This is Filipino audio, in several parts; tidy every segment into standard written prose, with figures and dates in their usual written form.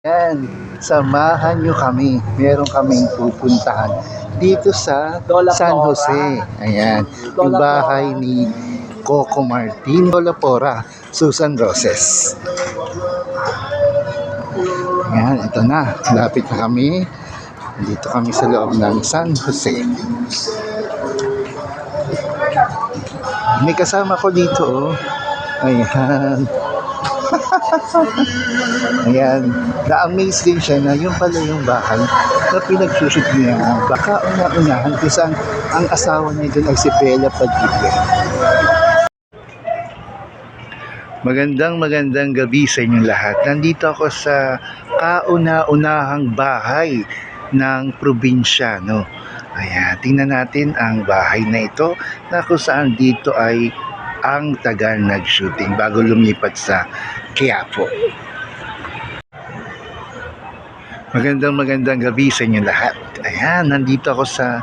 Yan, samahan nyo kami. Meron kaming pupuntahan dito sa San Jose. Ayan, yung bahay ni Coco Martin, Lola Pora, Susan Roses. Ayan, ito na. Lapit na kami. Dito kami sa loob ng San Jose. May kasama ko dito, oh. Ayan. Ayan, na-amaze din siya na yung pala yung bahay na pinagsushoot niya. Baka una-unahan kasi ang asawa niya doon ay si Bella Padilla. Magandang gabi sa inyong lahat. Nandito ako sa kauna-unahang bahay ng probinsyano. Ayan, tingnan natin ang bahay na ito na kung saan dito ay ang tagal nag-shooting bago lumipat sa Quiapo. Magandang gabi sa inyo lahat. Ayan, nandito ako sa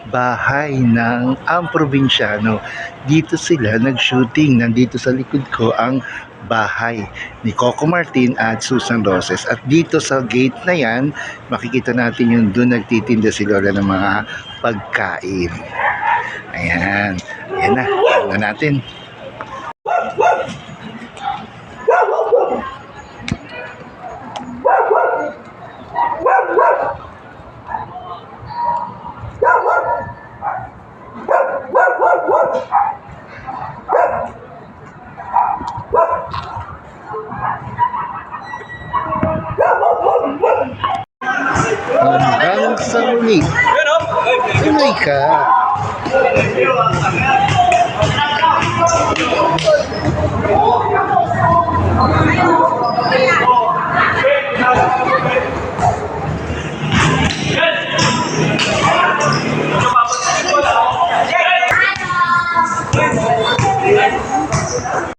bahay ng ang probinsyano. Dito sila nag-shooting. Nandito sa likod ko ang bahay ni Coco Martin at Susan Roses. At dito sa gate na yan, makikita natin yung doon nagtitinda si Lola ng mga pagkain. Ayan. Ayan na. Tignan natin. Hanggang sa muli. Tuloy ka.